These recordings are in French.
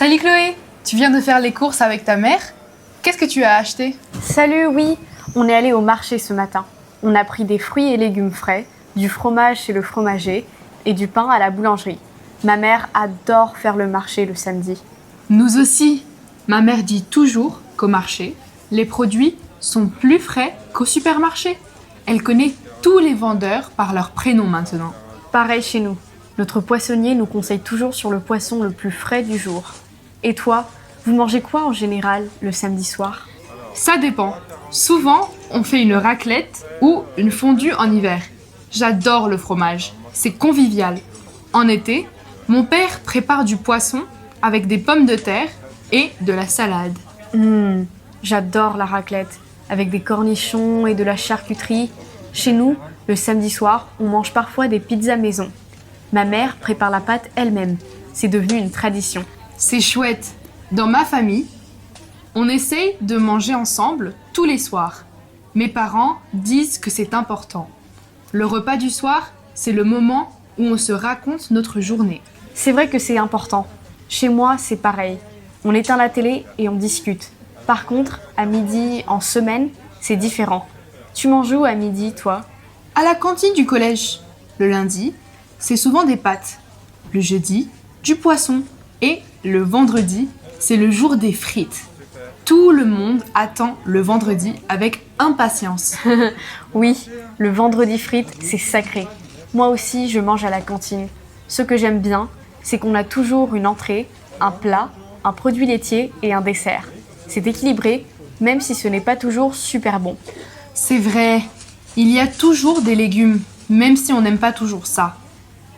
Salut Chloé, tu viens de faire les courses avec ta mère? Qu'est-ce que tu as acheté? Salut, oui, on est allé au marché ce matin. On a pris des fruits et légumes frais, du fromage chez le fromager et du pain à la boulangerie. Ma mère adore faire le marché le samedi. Nous aussi. Ma mère dit toujours qu'au marché, les produits sont plus frais qu'au supermarché. Elle connaît tous les vendeurs par leur prénom maintenant. Pareil chez nous. Notre poissonnier nous conseille toujours sur le poisson le plus frais du jour. Et toi, vous mangez quoi en général le samedi soir? Ça dépend. Souvent, on fait une raclette ou une fondue en hiver. J'adore le fromage. C'est convivial. En été, mon père prépare du poisson avec des pommes de terre et de la salade. J'adore la raclette, avec des cornichons et de la charcuterie. Chez nous, le samedi soir, on mange parfois des pizzas maison. Ma mère prépare la pâte elle-même. C'est devenu une tradition. C'est chouette. Dans ma famille, on essaye de manger ensemble tous les soirs. Mes parents disent que c'est important. Le repas du soir, c'est le moment où on se raconte notre journée. C'est vrai que c'est important. Chez moi, c'est pareil. On éteint la télé et on discute. Par contre, à midi, en semaine, c'est différent. Tu manges où à midi, toi? À la cantine du collège, le lundi, c'est souvent des pâtes. Le jeudi, du poisson. Et le vendredi, c'est le jour des frites. Tout le monde attend le vendredi avec impatience. Oui, le vendredi frites, c'est sacré. Moi aussi, je mange à la cantine. Ce que j'aime bien, c'est qu'on a toujours une entrée, un plat, un produit laitier et un dessert. C'est équilibré, même si ce n'est pas toujours super bon. C'est vrai, il y a toujours des légumes, même si on n'aime pas toujours ça.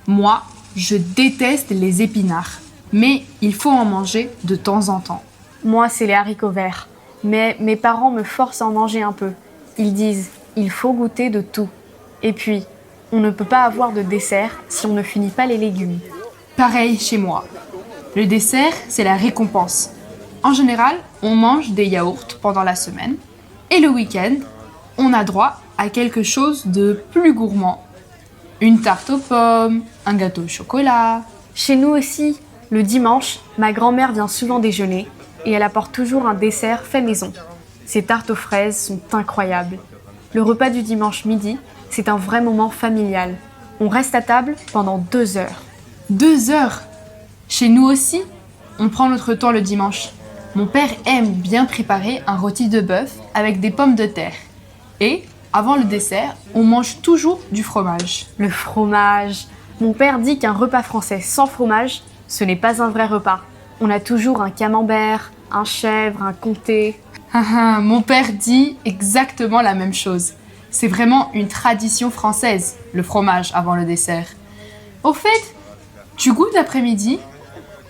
Moi, je déteste les épinards, mais il faut en manger de temps en temps. Moi, c'est les haricots verts. Mais mes parents me forcent à en manger un peu. Ils disent, il faut goûter de tout. Et puis, on ne peut pas avoir de dessert si on ne finit pas les légumes. Pareil chez moi. Le dessert, c'est la récompense. En général, on mange des yaourts pendant la semaine et le week-end, on a droit à quelque chose de plus gourmand. Une tarte aux pommes, un gâteau au chocolat. Chez nous aussi, le dimanche, ma grand-mère vient souvent déjeuner et elle apporte toujours un dessert fait maison. Ces tartes aux fraises sont incroyables. Le repas du dimanche midi, c'est un vrai moment familial. On reste à table pendant 2 heures. 2 heures. Chez nous aussi, on prend notre temps le dimanche. Mon père aime bien préparer un rôti de bœuf avec des pommes de terre. Et, avant le dessert, on mange toujours du fromage. Le fromage. Mon père dit qu'un repas français sans fromage, ce n'est pas un vrai repas. On a toujours un camembert, un chèvre, un comté. Mon père dit exactement la même chose. C'est vraiment une tradition française, le fromage avant le dessert. Au fait, tu goûtes l'après-midi,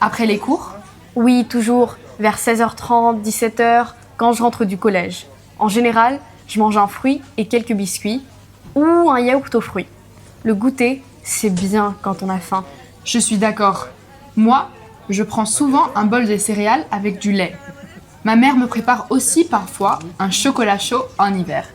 après les cours? Oui, toujours, vers 16h30, 17h, quand je rentre du collège. En général, je mange un fruit et quelques biscuits, ou un yaourt aux fruits. Le goûter, c'est bien quand on a faim. Je suis d'accord. Moi, je prends souvent un bol de céréales avec du lait. Ma mère me prépare aussi parfois un chocolat chaud en hiver.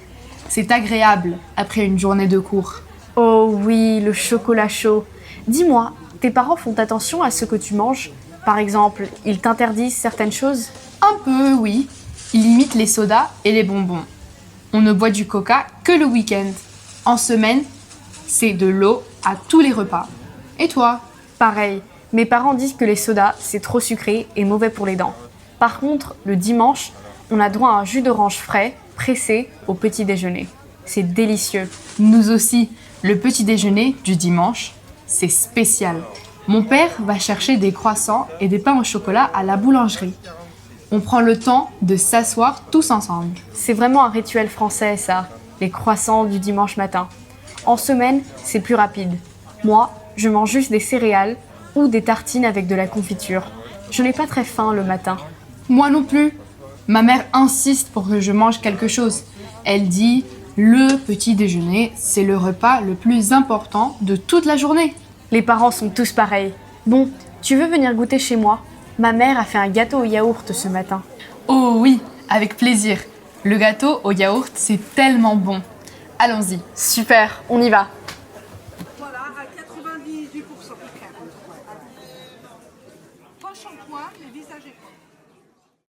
C'est agréable après une journée de cours. Oh oui, le chocolat chaud. Dis-moi, tes parents font attention à ce que tu manges? Par exemple, ils t'interdisent certaines choses? Un peu, oui. Ils limitent les sodas et les bonbons. On ne boit du coca que le week-end. En semaine, c'est de l'eau à tous les repas. Et toi? Pareil, mes parents disent que les sodas, c'est trop sucré et mauvais pour les dents. Par contre, le dimanche, on a droit à un jus d'orange frais, pressé, au petit déjeuner. C'est délicieux. Nous aussi, le petit déjeuner du dimanche, c'est spécial. Mon père va chercher des croissants et des pains au chocolat à la boulangerie. On prend le temps de s'asseoir tous ensemble. C'est vraiment un rituel français, ça, les croissants du dimanche matin. En semaine, c'est plus rapide. Moi, je mange juste des céréales ou des tartines avec de la confiture. Je n'ai pas très faim le matin. Moi non plus. Ma mère insiste pour que je mange quelque chose. Elle dit, le petit déjeuner, c'est le repas le plus important de toute la journée. Les parents sont tous pareils. Bon, tu veux venir goûter chez moi? Ma mère a fait un gâteau au yaourt ce matin. Oh oui, avec plaisir. Le gâteau au yaourt, c'est tellement bon. Allons-y. Super, on y va. Voilà, à 98%. shampoing, le visage est propre.